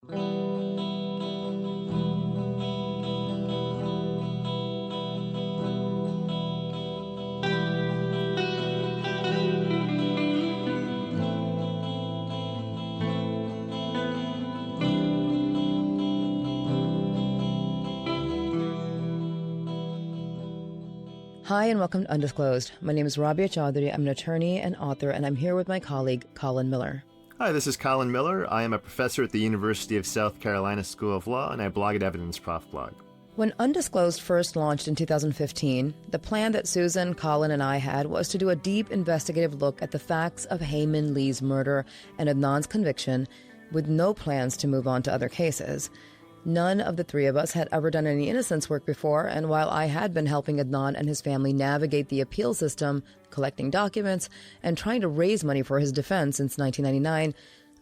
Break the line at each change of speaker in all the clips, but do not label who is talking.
Hi, and welcome to Undisclosed. My name is Rabia Chaudhry. I'm an attorney and author, and I'm here with my colleague, Colin Miller.
Hi, this is Colin Miller. I am a professor at the University of South Carolina School of Law, and I blog at Evidence Prof Blog.
When Undisclosed first launched in 2015, the plan that Susan, Colin, and I had was to do a deep investigative look at the facts of Hae Min Lee's murder and Adnan's conviction, with no plans to move on to other cases. None of the three of us had ever done any innocence work before, and while I had been helping Adnan and his family navigate the appeal system, collecting documents, and trying to raise money for his defense since 1999,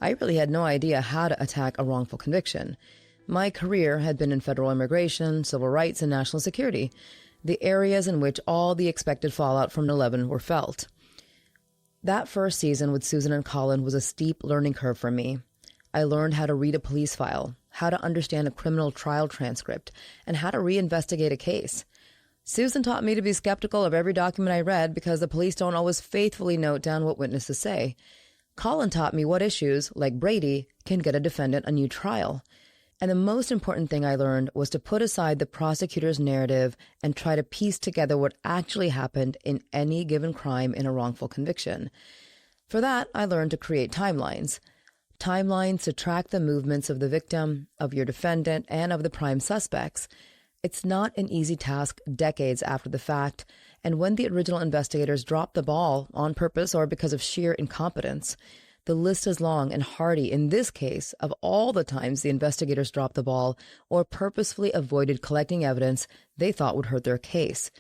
I really had no idea how to attack a wrongful conviction. My career had been in federal immigration, civil rights, and national security, the areas in which all the expected fallout from 9/11 were felt. That first season with Susan and Colin was a steep learning curve for me. I learned how to read a police file, how to understand a criminal trial transcript, and how to reinvestigate a case. Susan taught me to be skeptical of every document I read because the police don't always faithfully note down what witnesses say. Colin taught me what issues, like Brady, can get a defendant a new trial. And the most important thing I learned was to put aside the prosecutor's narrative and try to piece together what actually happened in any given crime in a wrongful conviction. For that, I learned to create timelines. Timelines to track the movements of the victim, of your defendant, and of the prime suspects. It's not an easy task decades after the fact, and when the original investigators dropped the ball, on purpose or because of sheer incompetence, the list is long and hearty in this case of all the times the investigators dropped the ball or purposefully avoided collecting evidence they thought would hurt their case.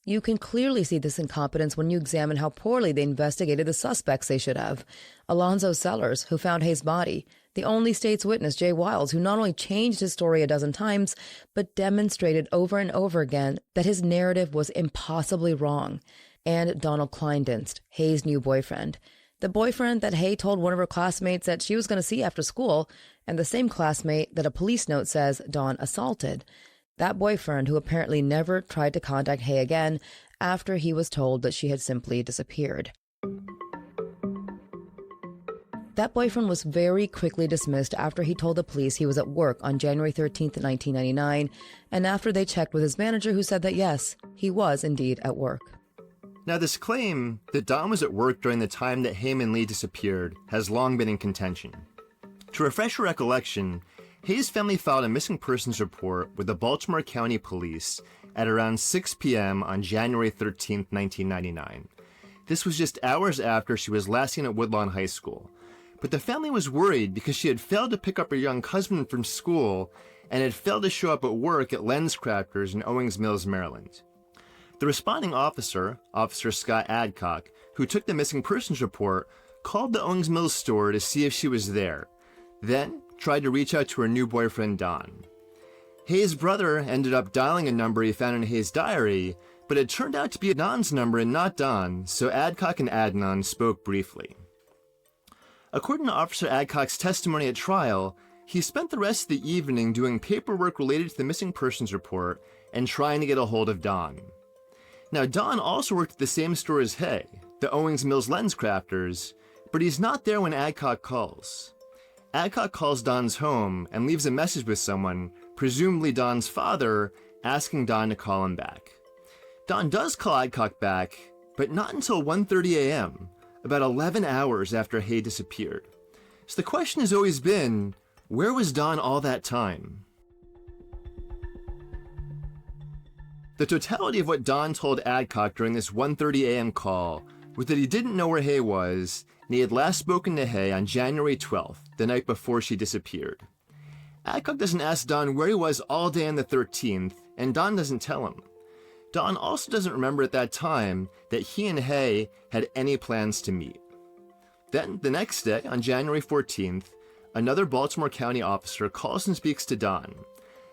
You can clearly see this incompetence when you examine how poorly they investigated the suspects they should have. Alonzo Sellers, who found Hae's body. The only state's witness, Jay Wiles, who not only changed his story a dozen times, but demonstrated over and over again that his narrative was impossibly wrong. And Donald Kleindienst, Hae's new boyfriend. The boyfriend that Hae told one of her classmates that she was going to see after school, and the same classmate that a police note says Dawn assaulted. That boyfriend who apparently never tried to contact Hae again after he was told that she had simply disappeared. That boyfriend was very quickly dismissed after he told the police he was at work on January 13th, 1999, and after they checked with his manager who said that yes, he was indeed at work.
Now, this claim that Dawn was at work during the time that Hae Min Lee disappeared has long been in contention. To refresh your recollection, Hae's family filed a missing persons report with the Baltimore County Police at around 6 p.m. on January 13, 1999. This was just hours after she was last seen at Woodlawn High School. But the family was worried because she had failed to pick up her young cousin from school and had failed to show up at work at LensCrafters in Owings Mills, Maryland. The responding officer, Officer Scott Adcock, who took the missing persons report, called the Owings Mills store to see if she was there, then tried to reach out to her new boyfriend, Don. Hae's brother ended up dialing a number he found in Hae's diary, but it turned out to be Adnan's number and not Don, so Adcock and Adnan spoke briefly. According to Officer Adcock's testimony at trial, he spent the rest of the evening doing paperwork related to the missing persons report and trying to get a hold of Don. Now, Don also worked at the same store as Hae, the Owings Mills LensCrafters, but he's not there when Adcock calls. Adcock calls Don's home and leaves a message with someone, presumably Don's father, asking Don to call him back. Don does call Adcock back, but not until 1:30 a.m., about 11 hours after Hae disappeared. So the question has always been, where was Don all that time? The totality of what Don told Adcock during this 1:30 a.m. call was that he didn't know where Hae was, and he had last spoken to Hae on January 12th, the night before she disappeared. Adcock doesn't ask Don where he was all day on the 13th, and Don doesn't tell him. Don also doesn't remember at that time that he and Hae had any plans to meet. Then, the next day, on January 14th, another Baltimore County officer calls and speaks to Don.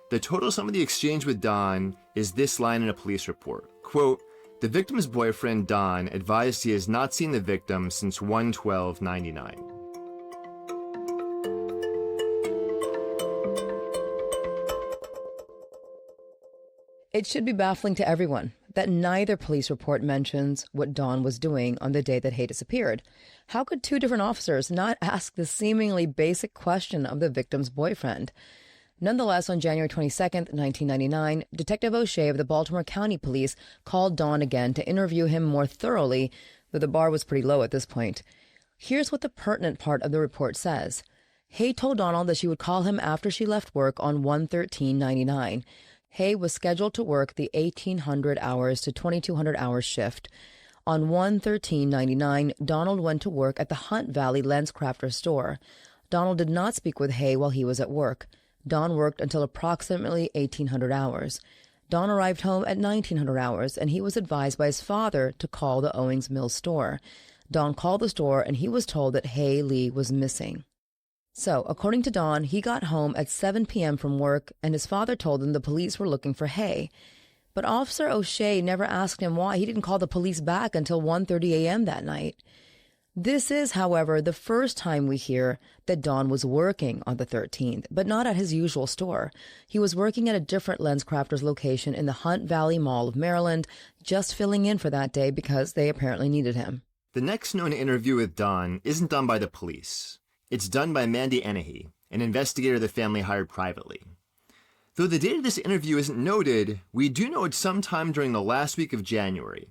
The total sum of the exchange with Don is this line in a police report. Quote, "The victim's boyfriend, Don, advised he has not seen the victim since 1/12/99.
It should be baffling to everyone that neither police report mentions what Dawn was doing on the day that Hay disappeared. How could two different officers not ask the seemingly basic question of the victim's boyfriend? Nonetheless, on January 22nd, 1999, Detective O'Shea of the Baltimore County Police called Dawn again to interview him more thoroughly, though the bar was pretty low at this point. Here's what the pertinent part of the report says. Hay told Donald that she would call him after she left work on 1/13/99. Hay was scheduled to work the 1,800 hours to 2,200 hours shift. On 1/13/99, Donald went to work at the Hunt Valley LensCrafter store. Donald did not speak with Hay while he was at work. Don worked until approximately 1,800 hours. Don arrived home at 1,900 hours, and he was advised by his father to call the Owings Mills store. Don called the store, and he was told that Hay Lee was missing. So, according to Don, he got home at 7 p.m. from work, and his father told him the police were looking for Hay. But Officer O'Shea never asked him why he didn't call the police back until 1:30 a.m. that night. This is, however, the first time we hear that Don was working on the 13th, but not at his usual store. He was working at a different LensCrafters location in the Hunt Valley Mall of Maryland, just filling in for that day because they apparently needed him.
The next known interview with Don isn't done by the police. It's done by Mandy Enahy, an investigator the family hired privately. Though the date of this interview isn't noted, we do know it's sometime during the last week of January.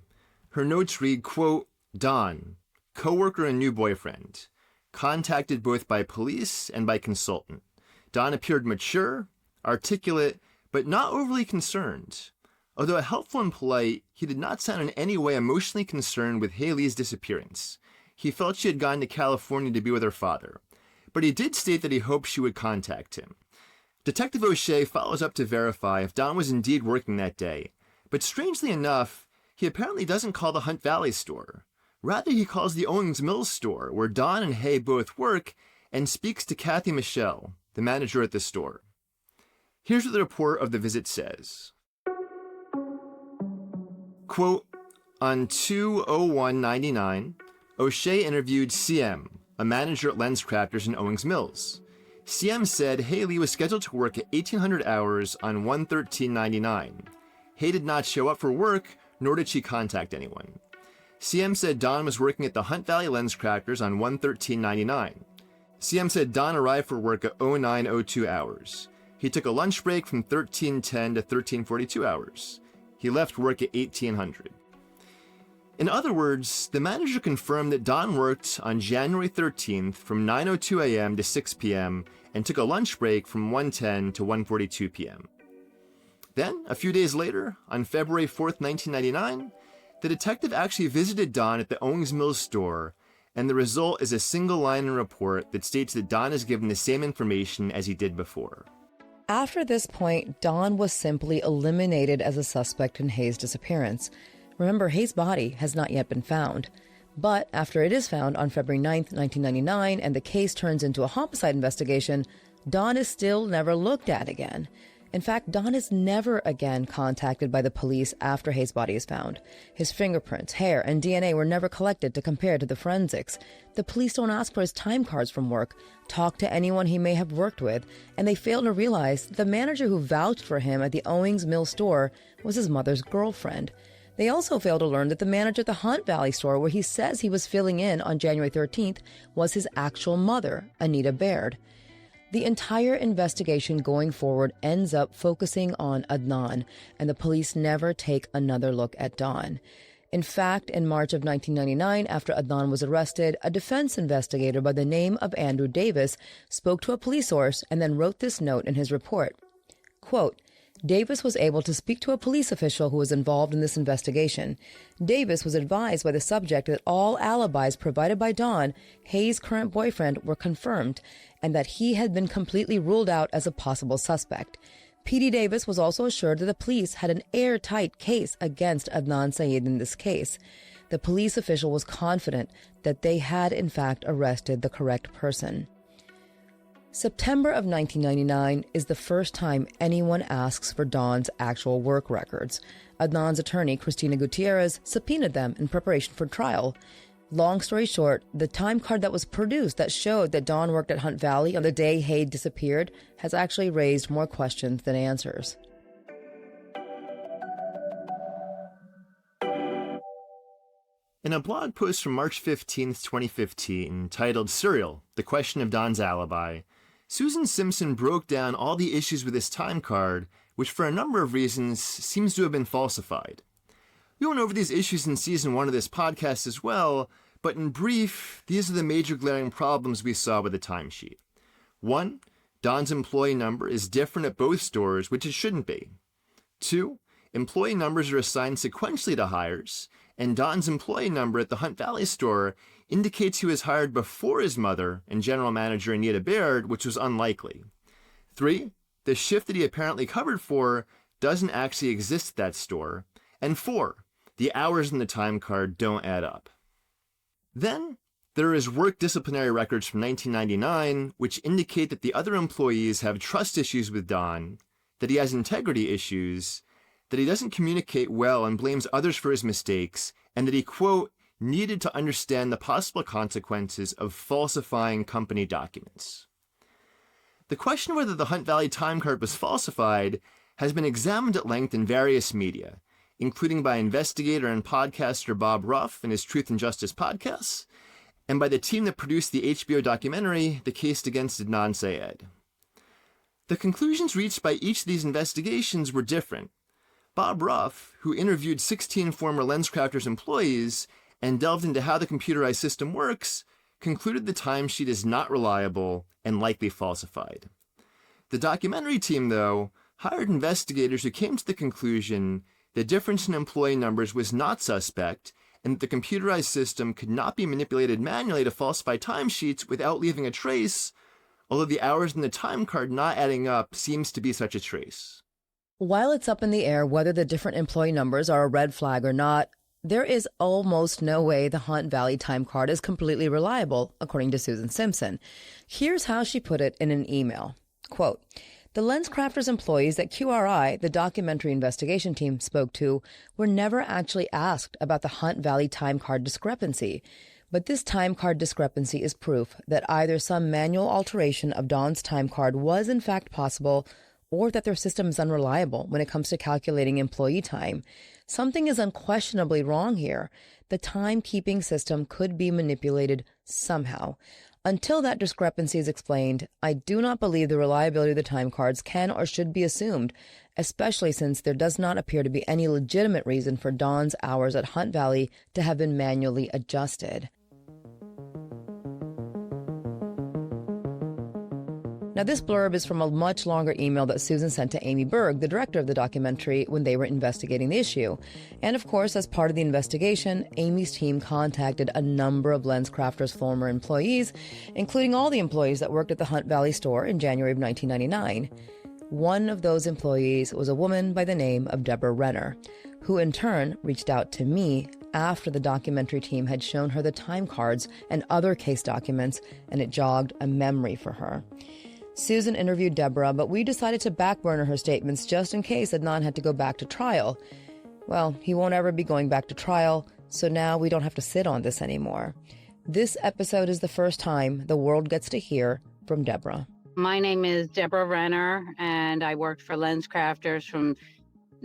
Her notes read, quote, Don, co-worker and new boyfriend, contacted both by police and by consultant. Don appeared mature, articulate, but not overly concerned. Although helpful and polite, he did not sound in any way emotionally concerned with Hay Lee's disappearance. He felt she had gone to California to be with her father, but he did state that he hoped she would contact him. Detective O'Shea follows up to verify if Don was indeed working that day, but strangely enough, he apparently doesn't call the Hunt Valley store. Rather, he calls the Owings Mills store, where Don and Hay both work, and speaks to Kathy Michelle, the manager at the store. Here's what the report of the visit says. Quote, on 2/01/99, O'Shea interviewed CM, a manager at LensCrafters in Owings Mills. CM said Hay Lee was scheduled to work at 1,800 hours on 1/13/99. Hay did not show up for work, nor did she contact anyone. CM said Don was working at the Hunt Valley LensCrafters on 1/13/99. CM said Don arrived for work at 09:02 hours. He took a lunch break from 13:10 to 13:42 hours. He left work at 1800. In other words, the manager confirmed that Don worked on January 13th from 9:02 a.m. to 6 p.m. and took a lunch break from 1:10 to 1:42 p.m. Then, a few days later, on February 4th, 1999, the detective actually visited Don at the Owings Mills store, and the result is a single line in a report that states that Don is given the same information as he did before.
After this point, Don was simply eliminated as a suspect in Hay's disappearance. Remember, Hay's body has not yet been found. But after it is found on February 9th, 1999, and the case turns into a homicide investigation, Don is still never looked at again. In fact, Don is never again contacted by the police after Hay's body is found. His fingerprints, hair, and DNA were never collected to compare to the forensics. The police don't ask for his time cards from work, talk to anyone he may have worked with, and they fail to realize that the manager who vouched for him at the Owings Mills store was his mother's girlfriend. They also fail to learn that the manager at the Hunt Valley store, where he says he was filling in on January 13th, was his actual mother, Anita Baird. The entire investigation going forward ends up focusing on Adnan, and the police never take another look at Don. In fact, in March of 1999, after Adnan was arrested, a defense investigator by the name of Andrew Davis spoke to a police source and then wrote this note in his report. Quote, Davis was able to speak to a police official who was involved in this investigation. Davis was advised by the subject that all alibis provided by Don, Hay's current boyfriend, were confirmed, and that he had been completely ruled out as a possible suspect. P.D. Davis was also assured that the police had an airtight case against Adnan Syed in this case. The police official was confident that they had, in fact, arrested the correct person. September of 1999 is the first time anyone asks for Don's actual work records. Adnan's attorney, Christina Gutierrez, subpoenaed them in preparation for trial. Long story short, the time card that was produced that showed that Don worked at Hunt Valley on the day Hay disappeared has actually raised more questions than answers.
In a blog post from March 15th, 2015, titled Serial, The Question of Don's Alibi, Susan Simpson broke down all the issues with this time card, which for a number of reasons seems to have been falsified. We went over these issues in season 1 of this podcast as well, but in brief, these are the major glaring problems we saw with the timesheet. 1. Don's employee number is different at both stores, which it shouldn't be. 2. Employee numbers are assigned sequentially to hires, and Don's employee number at the Hunt Valley store indicates he was hired before his mother and general manager Anita Baird, which was unlikely. 3. The shift that he apparently covered for doesn't actually exist at that store. And 4. The hours in the time card don't add up. Then, there is work disciplinary records from 1999, which indicate that the other employees have trust issues with Don, that he has integrity issues, that he doesn't communicate well and blames others for his mistakes, and that he, quote, needed to understand the possible consequences of falsifying company documents. The question whether the Hunt Valley time card was falsified has been examined at length in various media, including by investigator and podcaster Bob Ruff in his Truth and Justice podcasts, and by the team that produced the HBO documentary, The Case Against Adnan Syed. The conclusions reached by each of these investigations were different. Bob Ruff, who interviewed 16 former LensCrafters employees and delved into how the computerized system works, concluded the timesheet is not reliable and likely falsified. The documentary team, though, hired investigators who came to the conclusion the difference in employee numbers was not suspect and that the computerized system could not be manipulated manually to falsify timesheets without leaving a trace, although the hours in the time card not adding up seems to be such a trace.
While it's up in the air whether the different employee numbers are a red flag or not, there is almost no way the Hunt Valley time card is completely reliable, according to Susan Simpson. Here's how she put it in an email. Quote, the LensCrafters employees that QRI, the documentary investigation team, spoke to were never actually asked about the Hunt Valley time card discrepancy. But this time card discrepancy is proof that either some manual alteration of Don's time card was in fact possible or that their system is unreliable when it comes to calculating employee time. Something is unquestionably wrong here. The timekeeping system could be manipulated somehow. Until that discrepancy is explained, I do not believe the reliability of the time cards can or should be assumed, especially since there does not appear to be any legitimate reason for Don's hours at Hunt Valley to have been manually adjusted. Now, this blurb is from a much longer email that Susan sent to Amy Berg, the director of the documentary, when they were investigating the issue. And of course, as part of the investigation, Amy's team contacted a number of LensCrafters' former employees, including all the employees that worked at the Hunt Valley store in January of 1999. One of those employees was a woman by the name of Deborah Renner, who in turn reached out to me after the documentary team had shown her the time cards and other case documents, and it jogged a memory for her. Susan interviewed Deborah, but we decided to backburner her statements just in case Adnan had to go back to trial. Well, he won't ever be going back to trial, so now we don't have to sit on this anymore. This episode is the first time the world gets to hear from Deborah.
My name is Deborah Renner, and I worked for LensCrafters from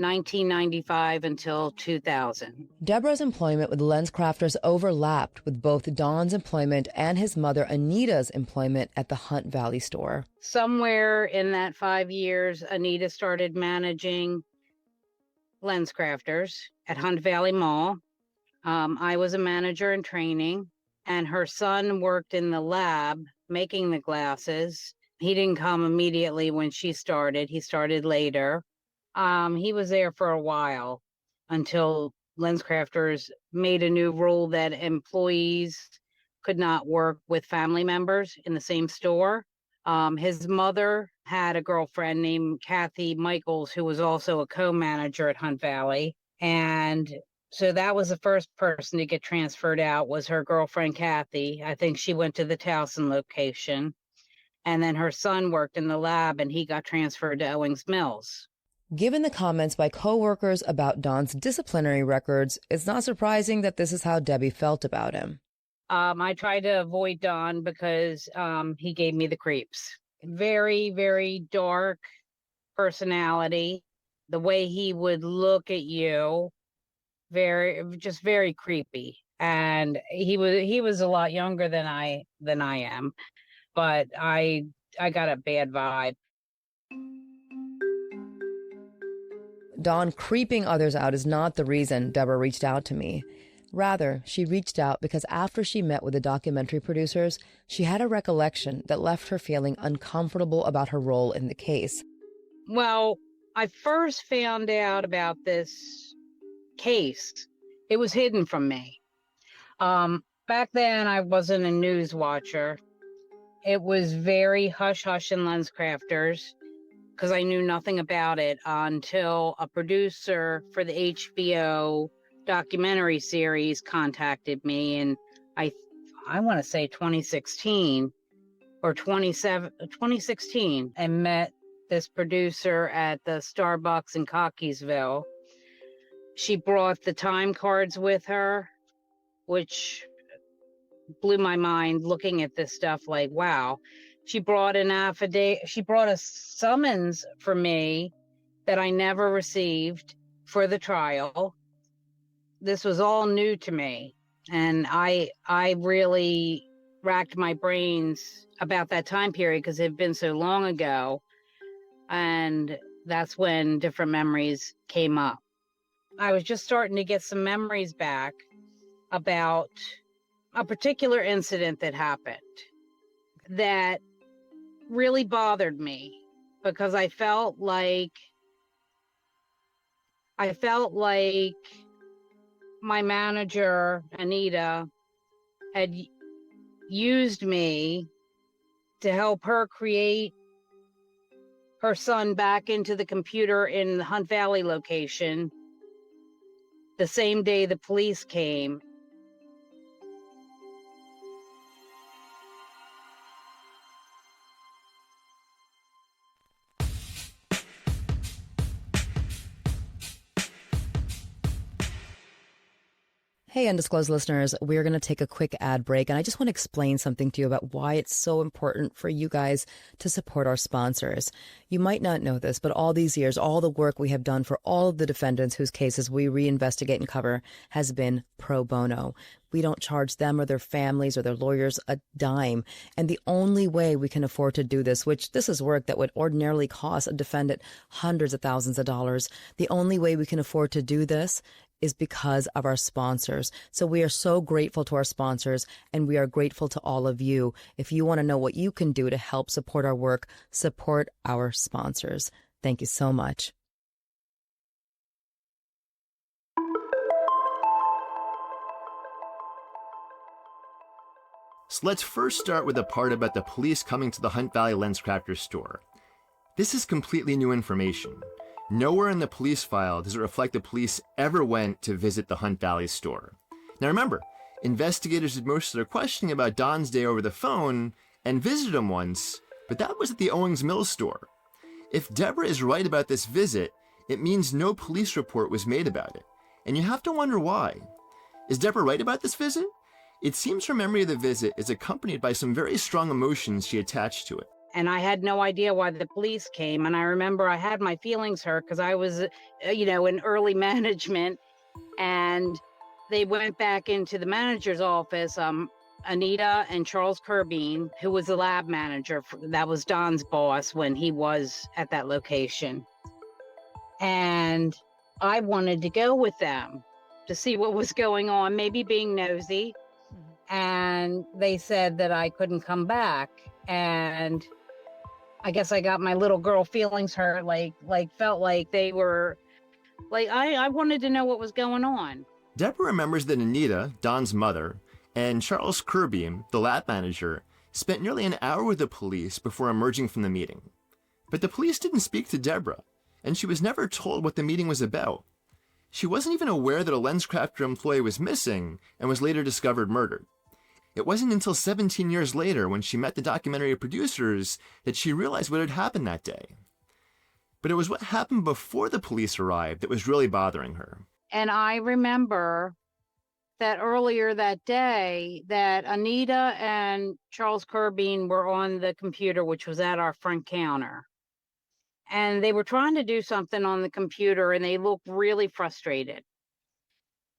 1995 until 2000.
Deborah's employment with LensCrafters overlapped with both Don's employment and his mother Anita's employment at the Hunt Valley store.
Somewhere in that 5 years, Anita started managing LensCrafters at Hunt Valley Mall. I was a manager in training, and her son worked in the lab making the glasses. He didn't come immediately when she started. He started later. He was there for a while until LensCrafters made a new rule that employees could not work with family members in the same store. His mother had a girlfriend named Kathy Michaels, who was also a co-manager at Hunt Valley. And so that was the first person to get transferred out was her girlfriend, Kathy. I think she went to the Towson location. And then her son worked in the lab and he got transferred to Owings Mills.
Given the comments by co-workers about Don's disciplinary records, it's not surprising that this is how Debbie felt about him.
I tried to avoid Don because he gave me the creeps. Very, very dark personality. The way he would look at you, very creepy. And he was a lot younger than I am, but I got a bad vibe.
Dawn creeping others out is not the reason Deborah reached out to me. Rather, she reached out because after she met with the documentary producers, she had a recollection that left her feeling uncomfortable about her role in the case.
Well, I first found out about this case. It was hidden from me. Back then, I wasn't a news watcher. It was very hush hush in LensCrafters because I knew nothing about it until a producer for the HBO documentary series contacted me in I want to say 2016 or 2016, and met this producer at the Starbucks in Cockeysville. She brought the time cards with her, which blew my mind looking at this stuff like, wow. She brought an affidavit, she brought a summons for me that I never received for the trial. This was all new to me. And I really racked my brains about that time period because it had been so long ago. And that's when different memories came up. I was just starting to get some memories back about a particular incident that happened that really bothered me because I felt like my manager, Anita, had used me to help her create her son back into the computer in the Hunt Valley location the same day the police came.
Hey, Undisclosed listeners, we're going to take a quick ad break, and I just want to explain something to you about why it's so important for you guys to support our sponsors. You might not know this, but all these years, all the work we have done for all of the defendants whose cases we reinvestigate and cover has been pro bono. We don't charge them or their families or their lawyers a dime. And the only way we can afford to do this, which this is work that would ordinarily cost a defendant hundreds of thousands of dollars, the only way we can afford to do this is because of our sponsors. So we are so grateful to our sponsors, and we are grateful to all of you. If you want to know what you can do to help support our work, support our sponsors. Thank you so much.
So let's first start with the part about the police coming to the Hunt Valley LensCrafters store. This is completely new information. Nowhere in the police file does it reflect the police ever went to visit the Hunt Valley store. Now remember, investigators did most of their questioning about Don's day over the phone and visited him once, but that was at the Owings Mills store. If Deborah is right about this visit, it means no police report was made about it. And you have to wonder why. Is Deborah right about this visit? It seems her memory of the visit is accompanied by some very strong emotions she attached to it.
And I had no idea why the police came. And I remember I had my feelings hurt because I was, in early management. And they went back into the manager's office. Anita and Charles Kerbine, who was the lab manager, that was Don's boss when he was at that location. And I wanted to go with them to see what was going on, maybe being nosy. And they said that I couldn't come back. And I guess I got my little girl feelings hurt, felt like they were, I wanted to know what was going on.
Deborah remembers that Anita, Don's mother, and Charles Kerbine, the lab manager, spent nearly an hour with the police before emerging from the meeting. But the police didn't speak to Deborah, and she was never told what the meeting was about. She wasn't even aware that a LensCrafter employee was missing and was later discovered murdered. It wasn't until 17 years later, when she met the documentary producers, that she realized what had happened that day. But it was what happened before the police arrived that was really bothering her.
And I remember that earlier that day that Anita and Charles Kerbine were on the computer, which was at our front counter. And they were trying to do something on the computer, and they looked really frustrated.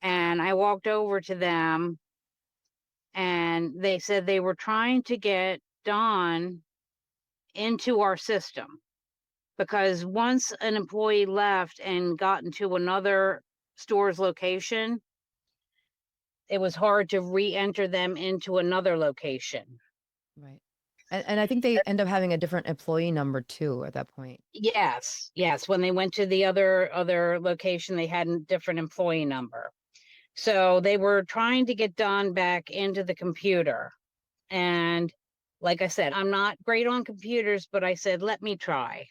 And I walked over to them and they said they were trying to get Dawn into our system because once an employee left and got into another store's location, it was hard to re-enter them into another location.
Right. And I think they end up having a different employee number too at that point.
Yes. When they went to the other location, they had a different employee number. So they were trying to get Dawn back into the computer. And like I said, I'm not great on computers, but I said, let me try.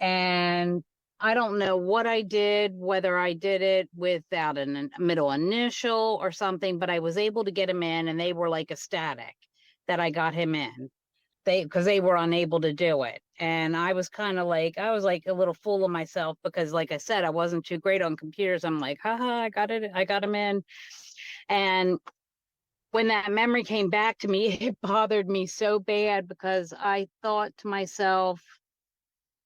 And I don't know what I did, whether I did it without a middle initial or something, but I was able to get him in and they were like ecstatic that I got him in. Because they were unable to do it. And I was kind of like, I was like a little full of myself because like I said, I wasn't too great on computers. I'm like, haha, I got it. I got him in. And when that memory came back to me, it bothered me so bad because I thought to myself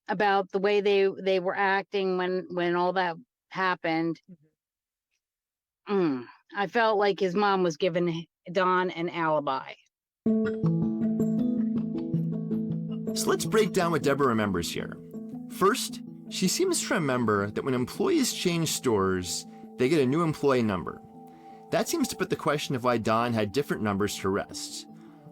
about the way they were acting when all that happened. I felt like his mom was giving Don an alibi.
So let's break down what Deborah remembers here. First, she seems to remember that when employees change stores, they get a new employee number. That seems to put the question of why Don had different numbers to rest.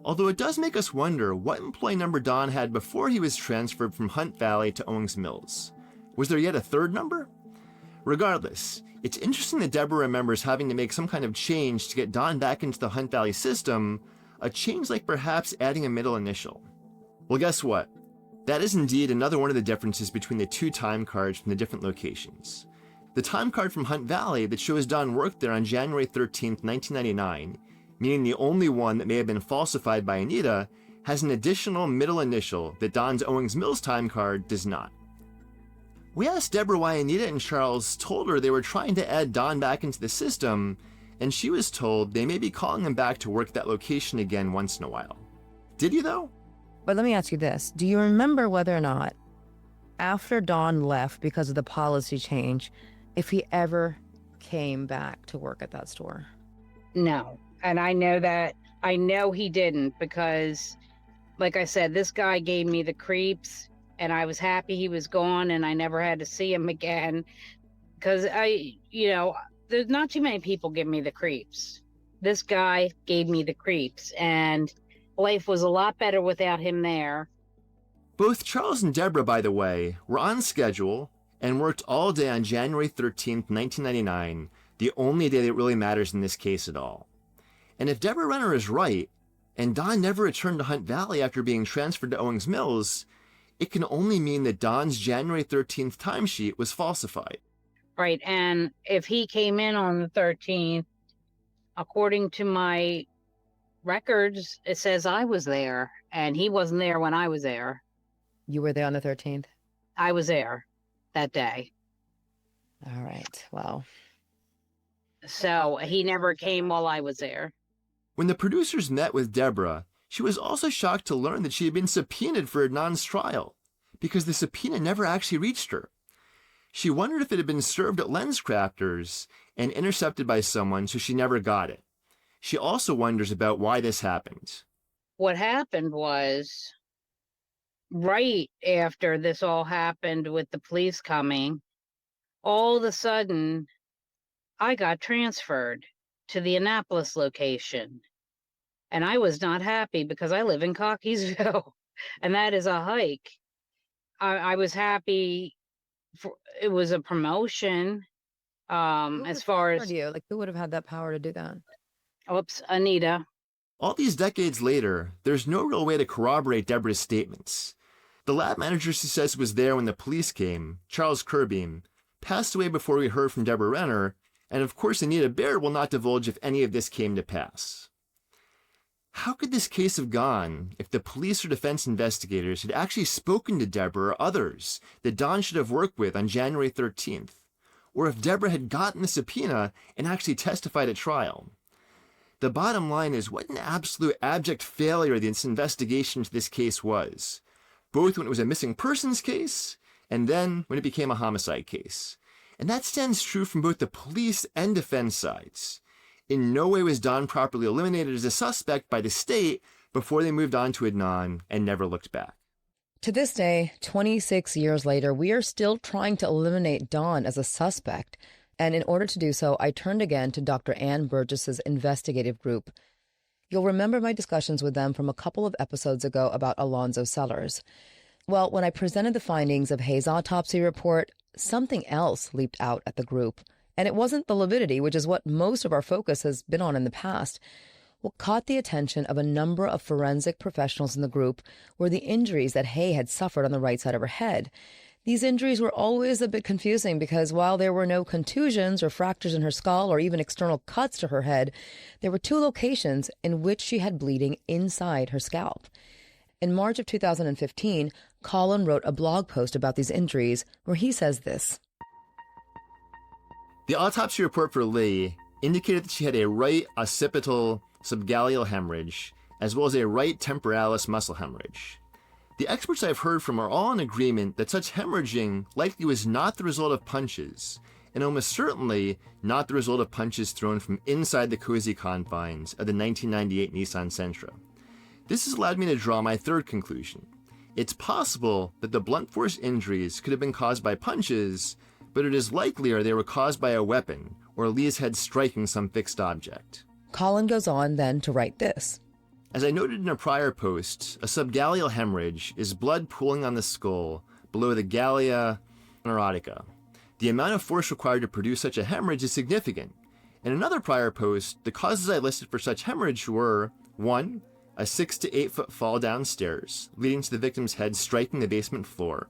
Although it does make us wonder what employee number Don had before he was transferred from Hunt Valley to Owings Mills. Was there yet a third number? Regardless, it's interesting that Deborah remembers having to make some kind of change to get Don back into the Hunt Valley system, a change like perhaps adding a middle initial. Well, guess what? That is indeed another one of the differences between the two time cards from the different locations. The time card from Hunt Valley that shows Don worked there on January 13th, 1999, meaning the only one that may have been falsified by Anita, has an additional middle initial that Don's Owings Mills time card does not. We asked Deborah why Anita and Charles told her they were trying to add Don back into the system, and she was told they may be calling him back to work that location again once in a while. Did you though?
But let me ask you this. Do you remember whether or not, after Don left because of the policy change, if he ever came back to work at that store?
No. And I know he didn't because, like I said, this guy gave me the creeps and I was happy he was gone and I never had to see him again because there's not too many people give me the creeps. This guy gave me the creeps and life was a lot better without him there.
Both Charles and Deborah, by the way, were on schedule and worked all day on January 13th, 1999, the only day that really matters in this case at all. And if Deborah Renner is right, and Don never returned to Hunt Valley after being transferred to Owings Mills, it can only mean that Don's January 13th timesheet was falsified.
Right, and if he came in on the 13th, according to my records, it says I was there, and he wasn't there when I was there.
You were there on the 13th?
I was there that day.
All right, well.
So he never came while I was there.
When the producers met with Deborah, she was also shocked to learn that she had been subpoenaed for Adnan's trial, because the subpoena never actually reached her. She wondered if it had been served at LensCrafters and intercepted by someone, so she never got it. She also wonders about why this happened.
What happened was, right after this all happened with the police coming, all of a sudden, I got transferred to the Annapolis location. And I was not happy because I live in Cockeysville, and that is a hike. I was happy. It was a promotion. As far as
you, like, who would have had that power to do that?
Oops, Anita.
All these decades later, there's no real way to corroborate Deborah's statements. The lab manager who says was there when the police came, Charles Kerbeam, passed away before we heard from Deborah Renner, and of course Anita Baird will not divulge if any of this came to pass. How could this case have gone if the police or defense investigators had actually spoken to Deborah or others that Don should have worked with on January 13th? Or if Deborah had gotten the subpoena and actually testified at trial? The bottom line is what an absolute abject failure this investigation into this case was, both when it was a missing persons case and then when it became a homicide case. And that stands true from both the police and defense sides. In no way was Don properly eliminated as a suspect by the state before they moved on to Adnan and never looked back.
To this day, 26 years later, we are still trying to eliminate Don as a suspect. And in order to do so, I turned again to Dr. Ann Burgess's investigative group. You'll remember my discussions with them from a couple of episodes ago about Alonzo Sellers. Well, when I presented the findings of Hayes' autopsy report, something else leaped out at the group. And it wasn't the lividity, which is what most of our focus has been on in the past. What caught the attention of a number of forensic professionals in the group were the injuries that Hay had suffered on the right side of her head. These injuries were always a bit confusing because while there were no contusions or fractures in her skull or even external cuts to her head, there were two locations in which she had bleeding inside her scalp. In March of 2015, Colin wrote a blog post about these injuries where he says this.
The autopsy report for Lee indicated that she had a right occipital subgaleal hemorrhage, as well as a right temporalis muscle hemorrhage. The experts I've heard from are all in agreement that such hemorrhaging likely was not the result of punches, and almost certainly not the result of punches thrown from inside the cozy confines of the 1998 Nissan Sentra. This has allowed me to draw my third conclusion. It's possible that the blunt force injuries could have been caused by punches, but it is likelier they were caused by a weapon or Lee's head striking some fixed object.
Colin goes on then to write this.
As I noted in a prior post, a subgaleal hemorrhage is blood pooling on the skull below the galea neurotica. The amount of force required to produce such a hemorrhage is significant. In another prior post, the causes I listed for such hemorrhage were 1. A 6 to 8 foot fall downstairs, leading to the victim's head striking the basement floor.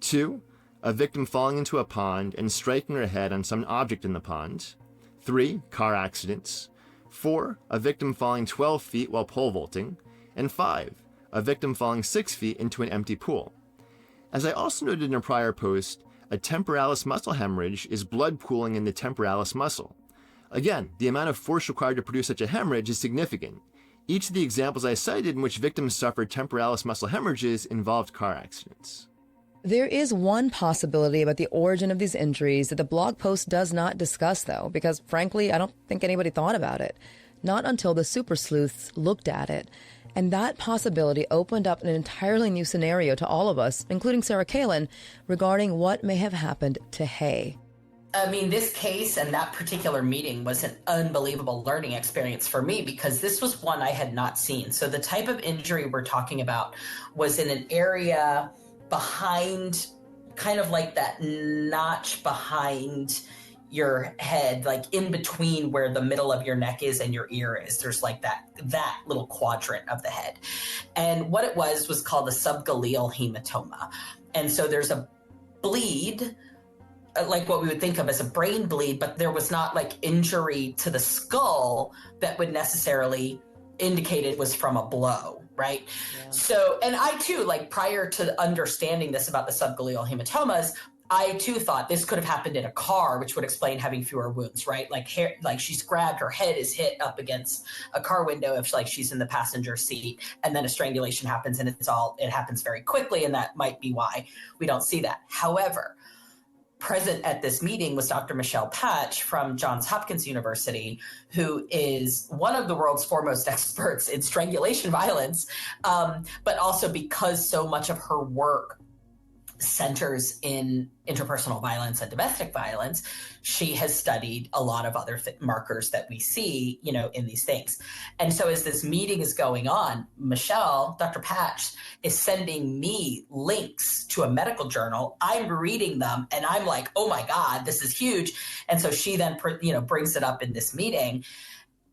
2. A victim falling into a pond and striking her head on some object in the pond. 3. Car accidents. 4. A victim falling 12 feet while pole vaulting. And 5. A victim falling 6 feet into an empty pool. As I also noted in a prior post, a temporalis muscle hemorrhage is blood pooling in the temporalis muscle. Again, the amount of force required to produce such a hemorrhage is significant. Each of the examples I cited in which victims suffered temporalis muscle hemorrhages involved car accidents.
There is one possibility about the origin of these injuries that the blog post does not discuss, though, because frankly, I don't think anybody thought about it. Not until the super sleuths looked at it. And that possibility opened up an entirely new scenario to all of us, including Sarah Kalin, regarding what may have happened to Hay.
I mean, this case and that particular meeting was an unbelievable learning experience for me because this was one I had not seen. So the type of injury we're talking about was in an area behind, kind of like that notch behind your head, like in between where the middle of your neck is and your ear is. There's like that little quadrant of the head. And what it was called a subgaleal hematoma. And so there's a bleed, like what we would think of as a brain bleed, but there was not like injury to the skull that would necessarily indicate it was from a blow, right? Yeah. So, and I too, like prior to understanding this about the subgaleal hematomas, I too thought this could have happened in a car, which would explain having fewer wounds, right? Like hair, like she's grabbed, her head is hit up against a car window if like she's in the passenger seat, and then a strangulation happens, and it happens very quickly, and that might be why we don't see that. However, present at this meeting was Dr. Michelle Patch from Johns Hopkins University, who is one of the world's foremost experts in strangulation violence, but also because so much of her work centers in interpersonal violence and domestic violence, she has studied a lot of other markers that we see, in these things. And so as this meeting is going on, Michelle, Dr. Patch, is sending me links to a medical journal. I'm reading them and I'm like, oh my God, this is huge. And so she then, brings it up in this meeting.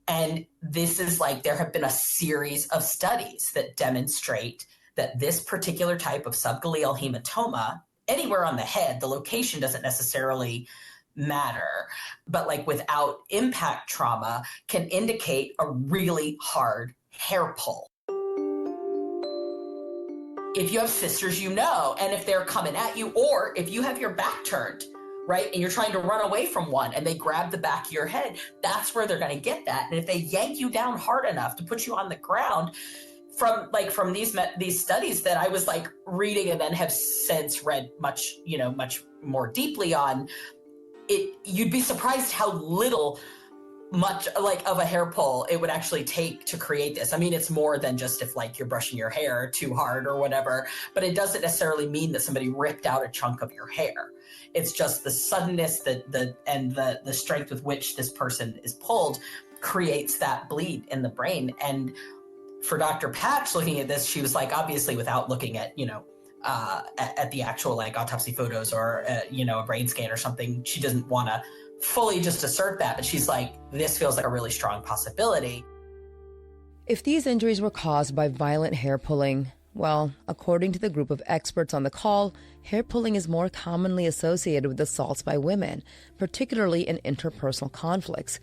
And this is like, there have been a series of studies that demonstrate that this particular type of subgaleal hematoma, anywhere on the head, the location doesn't necessarily matter, but like without impact trauma can indicate a really hard hair pull. If you have sisters, and if they're coming at you, or if you have your back turned, right, and you're trying to run away from one and they grab the back of your head, that's where they're going to get that. And if they yank you down hard enough to put you on the ground, from these studies that I was like reading and then have since read much more deeply on, you'd be surprised how much like of a hair pull it would actually take to create this. I mean, it's more than just if like you're brushing your hair too hard or whatever, but it doesn't necessarily mean that somebody ripped out a chunk of your hair. It's just the suddenness and the strength with which this person is pulled creates that bleed in the brain. And for Dr. Patch looking at this, she was like, obviously without looking at, at the actual like autopsy photos or, a brain scan or something, she doesn't want to fully just assert that, but she's like, this feels like a really strong possibility.
If these injuries were caused by violent hair pulling, well, according to the group of experts on the call, hair pulling is more commonly associated with assaults by women, particularly in interpersonal conflicts.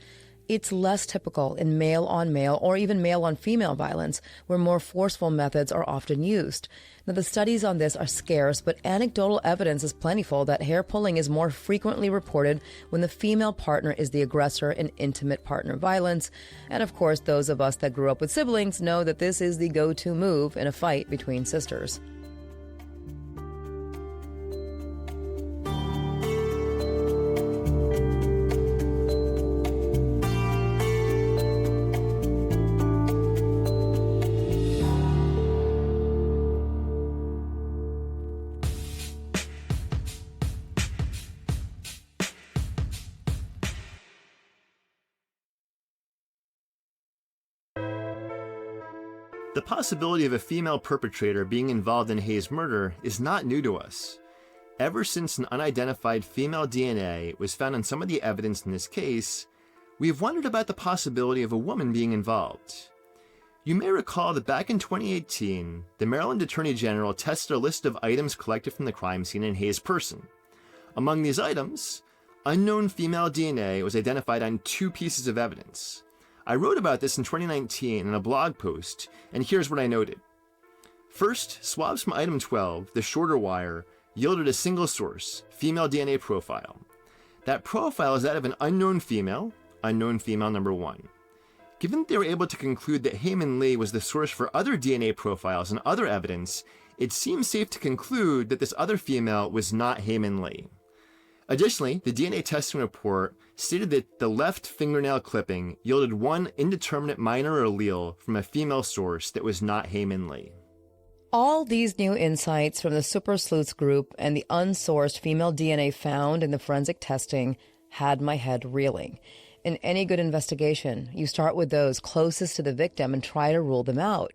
It's less typical in male-on-male or even male-on-female violence, where more forceful methods are often used. Now, the studies on this are scarce, but anecdotal evidence is plentiful that hair pulling is more frequently reported when the female partner is the aggressor in intimate partner violence. And of course, those of us that grew up with siblings know that this is the go-to move in a fight between sisters.
The possibility of a female perpetrator being involved in Hayes' murder is not new to us. Ever since an unidentified female DNA was found on some of the evidence in this case, we have wondered about the possibility of a woman being involved. You may recall that back in 2018, the Maryland Attorney General tested a list of items collected from the crime scene in Hayes' person. Among these items, unknown female DNA was identified on 2 pieces of evidence. I wrote about this in 2019 in a blog post, and here's what I noted. First, swabs from item 12, the shorter wire, yielded a single source, female DNA profile. That profile is that of an unknown female number 1. Given that they were able to conclude that Hae-Min Lee was the source for other DNA profiles and other evidence, it seems safe to conclude that this other female was not Hae-Min Lee. Additionally, the DNA testing report stated that the left fingernail clipping yielded one indeterminate minor allele from a female source that was not Hae-Min Lee.
All these new insights from the Super Sleuths group and the unsourced female DNA found in the forensic testing had my head reeling. In any good investigation, you start with those closest to the victim and try to rule them out.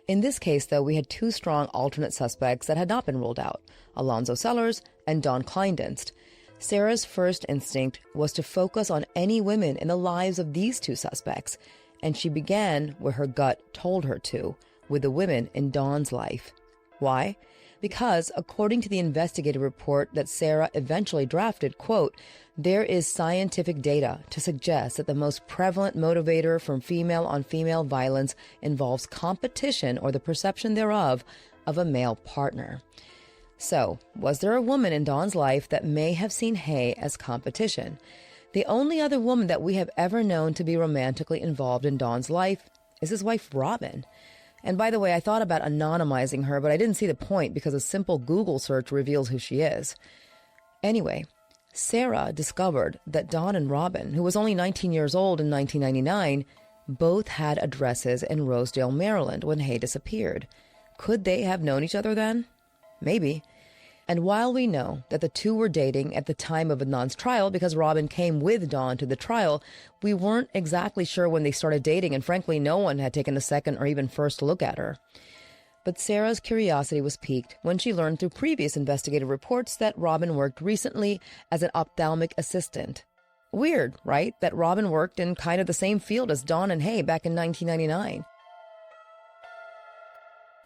In this case, though, we had 2 strong alternate suspects that had not been ruled out, Alonzo Sellers and Don Kleindienst. Sarah's first instinct was to focus on any women in the lives of these 2 suspects, and she began where her gut told her to, with the women in Don's life. Why? Because, according to the investigative report that Sarah eventually drafted, quote, there is scientific data to suggest that the most prevalent motivator from female-on-female violence involves competition or the perception thereof of a male partner. So, was there a woman in Don's life that may have seen Hay as competition? The only other woman that we have ever known to be romantically involved in Don's life is his wife, Robin. And by the way, I thought about anonymizing her, but I didn't see the point because a simple Google search reveals who she is. Anyway, Sarah discovered that Don and Robin, who was only 19 years old in 1999, both had addresses in Rosedale, Maryland when Hay disappeared. Could they have known each other then? Maybe. And while we know that the 2 were dating at the time of Adnan's trial because Robin came with Don to the trial, we weren't exactly sure when they started dating, and frankly, no one had taken a second or even first look at her. But Sarah's curiosity was piqued when she learned through previous investigative reports that Robin worked recently as an ophthalmic assistant. Weird, right? That Robin worked in kind of the same field as Don and Hay back in 1999.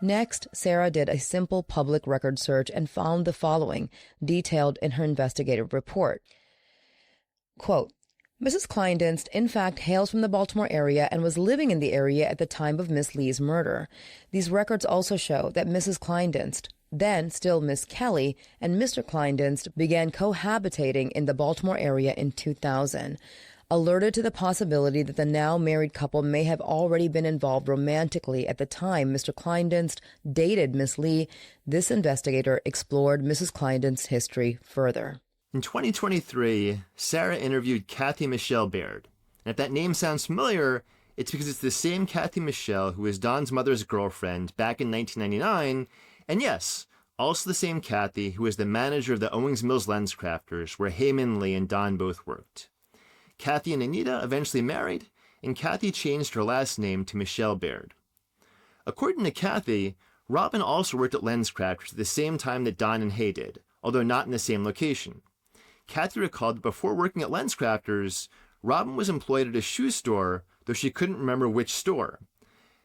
Next, Sarah did a simple public record search and found the following, detailed in her investigative report. Quote, Mrs. Kleindienst, in fact, hails from the Baltimore area and was living in the area at the time of Miss Lee's murder. These records also show that Mrs. Kleindienst, then still Miss Kelly, and Mr. Kleindienst began cohabitating in the Baltimore area in 2000. Alerted to the possibility that the now married couple may have already been involved romantically at the time Mr. Kleindienst dated Miss Lee, this investigator explored Mrs. Kleindienst's history further.
In 2023, Sarah interviewed Kathy Michelle Baird. And if that name sounds familiar, it's because it's the same Kathy Michelle who was Don's mother's girlfriend back in 1999, and yes, also the same Kathy who was the manager of the Owings Mills LensCrafters, where Hae-Min Lee and Don both worked. Kathy and Anita eventually married, and Kathy changed her last name to Michelle Baird. According to Kathy, Robin also worked at LensCrafters at the same time that Don and Hae did, although not in the same location. Kathy recalled that before working at LensCrafters, Robin was employed at a shoe store, though she couldn't remember which store.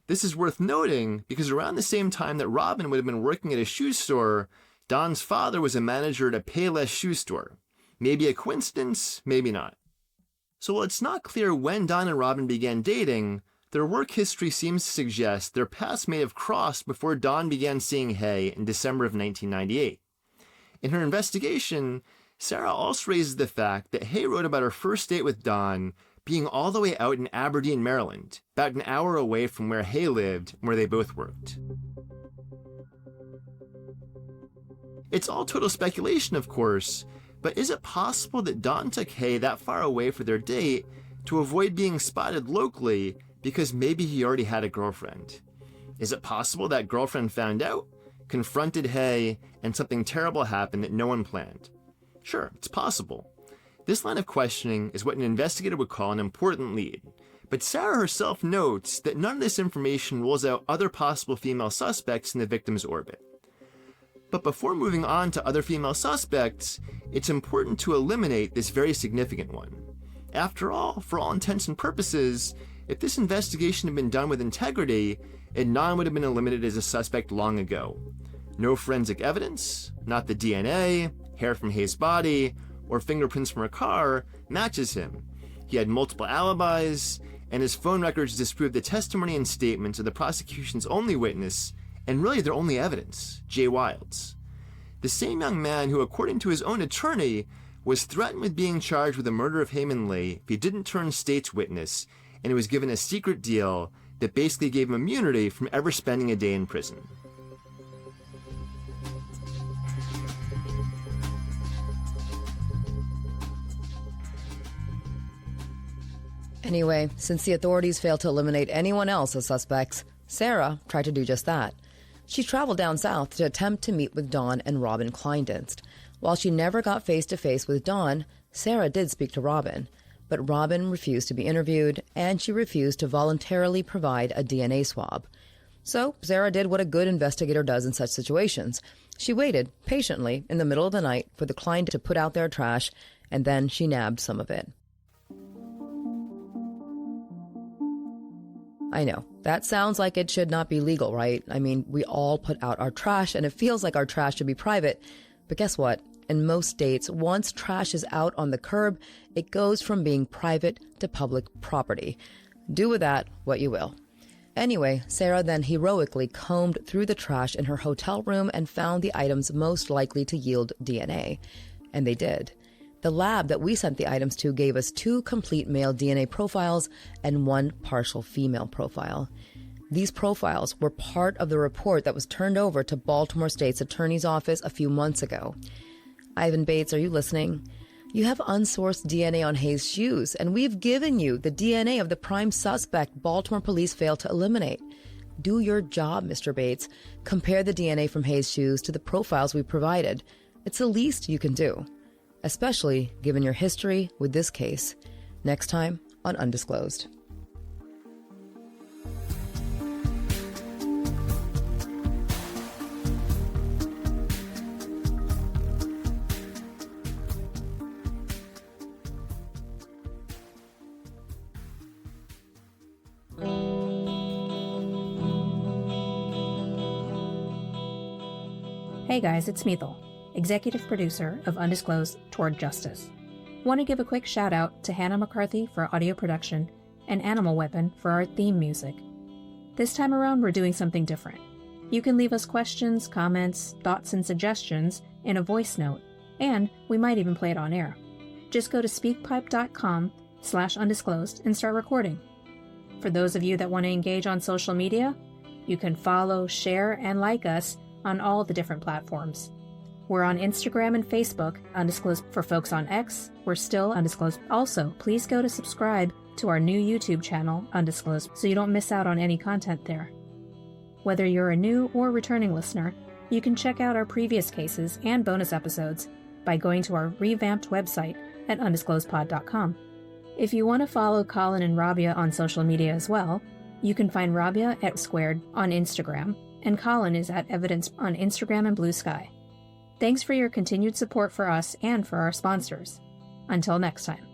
This is worth noting because around the same time that Robin would have been working at a shoe store, Don's father was a manager at a Payless shoe store. Maybe a coincidence, maybe not. So while it's not clear when Don and Robin began dating, their work history seems to suggest their paths may have crossed before Don began seeing Hae in December of 1998. In her investigation, Sarah also raises the fact that Hae wrote about her first date with Don being all the way out in Aberdeen, Maryland, about an hour away from where Hae lived and where they both worked. It's all total speculation, of course, but is it possible that Don took Hae that far away for their date to avoid being spotted locally because maybe he already had a girlfriend? Is it possible that girlfriend found out, confronted Hae, and something terrible happened that no one planned? Sure, it's possible. This line of questioning is what an investigator would call an important lead, but Sarah herself notes that none of this information rules out other possible female suspects in the victim's orbit. But before moving on to other female suspects, it's important to eliminate this very significant one. After all, for all intents and purposes, if this investigation had been done with integrity, Adnan would have been eliminated as a suspect long ago. No forensic evidence, not the DNA, hair from Hae's body, or fingerprints from her car matches him. He had multiple alibis, and his phone records disprove the testimony and statements of the prosecution's only witness, and really their only evidence, Jay Wilds. The same young man who, according to his own attorney, was threatened with being charged with the murder of Hae-Min Lee if he didn't turn state's witness, and he was given a secret deal that basically gave him immunity from ever spending a day in prison.
Anyway, since the authorities failed to eliminate anyone else as suspects, Sarah tried to do just that. She traveled down south to attempt to meet with Don and Robin Kleindienst. While she never got face-to-face with Don, Sarah did speak to Robin, but Robin refused to be interviewed, and she refused to voluntarily provide a DNA swab. So Sarah did what a good investigator does in such situations. She waited patiently in the middle of the night for the Klein to put out their trash, and then she nabbed some of it. I know, that sounds like it should not be legal, right? I mean, we all put out our trash, and it feels like our trash should be private. But guess what? In most states, once trash is out on the curb, it goes from being private to public property. Do with that what you will. Anyway, Sarah then heroically combed through the trash in her hotel room and found the items most likely to yield DNA. And they did. The lab that we sent the items to gave us 2 complete male DNA profiles and 1 partial female profile. These profiles were part of the report that was turned over to Baltimore State's Attorney's Office a few months ago. Ivan Bates, are you listening? You have unsourced DNA on Hae's shoes, and we've given you the DNA of the prime suspect Baltimore police failed to eliminate. Do your job, Mr. Bates. Compare the DNA from Hae's shoes to the profiles we provided. It's the least you can do, especially given your history with this case. Next time on Undisclosed.
Hey guys, it's Mithil, executive producer of Undisclosed Toward Justice. Want to give a quick shout out to Hannah McCarthy for audio production and Animal Weapon for our theme music. This time around, we're doing something different. You can leave us questions, comments, thoughts, and suggestions in a voice note, and we might even play it on air. Just go to speakpipe.com/undisclosed and start recording. For those of you that want to engage on social media, you can follow, share, and like us on all the different platforms. We're on Instagram and Facebook, Undisclosed. For folks on X, we're still Undisclosed. Also, please go to subscribe to our new YouTube channel, Undisclosed, so you don't miss out on any content there. Whether you're a new or returning listener, you can check out our previous cases and bonus episodes by going to our revamped website at undisclosedpod.com. If you want to follow Colin and Rabia on social media as well, you can find Rabia at Squared on Instagram, and Colin is at Evidence on Instagram and Blue Sky. Thanks for your continued support for us and for our sponsors. Until next time.